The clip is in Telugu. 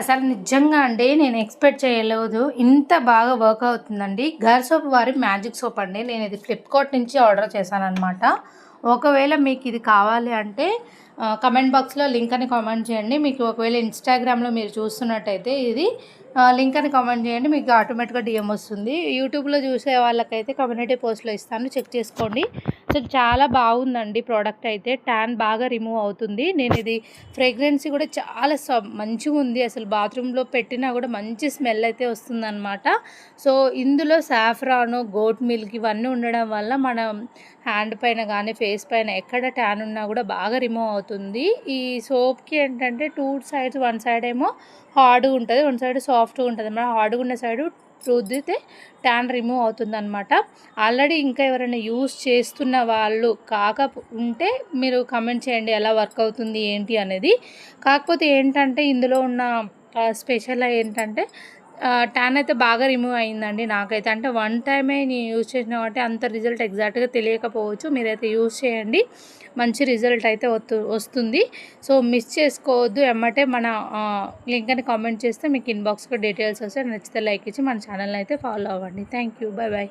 అసలు నిజంగా అండి నేను ఎక్స్‌పెక్ట్ చేయలేదు. ఇంత బాగా వర్క్ అవుతుందండి. ఘర్ సోప్ వారి మ్యాజిక్ సోప్ అండి. నేను ఇది ఫ్లిప్‌కార్ట్ నుంచి ఆర్డర్ చేశాననమాట. ఒకవేళ మీకు ఇది కావాలి అంటే కమెంట్ బాక్స్‌లో లింక్ అని కామెంట్ చేయండి. మీకు ఒకవేళ ఇన్‌స్టాగ్రామ్‌లో మీరు చూస్తున్నట్టయితే ఇది లింక్ అని కామెంట్ చేయండి. మీకు ఆటోమేటిక్‌గా డీఎం వస్తుంది. యూట్యూబ్‌లో చూసే వాళ్ళకైతే కమ్యూనిటీ పోస్ట్‌లో ఇస్తాను, చెక్ చేసుకోండి. సో చాలా బాగుందండి ప్రోడక్ట్ అయితే. ట్యాన్ బాగా రిమూవ్ అవుతుంది. నేను ఇది ఫ్రేగ్రెన్సీ కూడా చాలా మంచిగా ఉంది. అసలు బాత్రూంలో పెట్టినా కూడా మంచి స్మెల్ అయితే వస్తుందన్నమాట. సో ఇందులో సాఫ్రాను, గోట్ మిల్క్ ఇవన్నీ ఉండడం వల్ల మనం హ్యాండ్ పైన కానీ ఫేస్ పైన ఎక్కడ ట్యాన్ ఉన్నా కూడా బాగా రిమూవ్ అవుతుంది. ఈ సోప్కి ఏంటంటే 2 సైడ్స్, 1 సైడ్ ఏమో హార్డ్గా ఉంటుంది, 1 సైడ్ సాఫ్ట్గా ఉంటుంది. మన హార్డ్గా ఉన్న సైడు రుద్దితే ట్యాన్ రిమూవ్ అవుతుందన్నమాట. ఆల్రెడీ ఇంకా ఎవరైనా యూస్ చేస్తున్న వాళ్ళు ఉంటే మీరు కమెంట్ చేయండి ఎలా వర్క్ అవుతుంది ఏంటి అనేది. కాకపోతే ఏంటంటే ఇందులో ఉన్న స్పెషల్ ఏంటంటే ట్యాన్ అయితే బాగా రిమూవ్ అయిందండి నాకైతే. అంటే వన్ టైమే నేను యూజ్ చేసిన కాబట్టి అంత రిజల్ట్ ఎగ్జాక్ట్గా తెలియకపోవచ్చు. మీరైతే యూజ్ చేయండి, మంచి రిజల్ట్ అయితే వస్తుంది. సో మిస్ చేసుకోవద్దు. ఎమ్మటే మన లింక్ అని కామెంట్ చేస్తే మీకు ఇన్బాక్స్లో డీటెయిల్స్ వస్తే నచ్చితే లైక్ ఇచ్చి మన ఛానల్ని అయితే ఫాలో అవ్వండి. Thank you. Bye bye.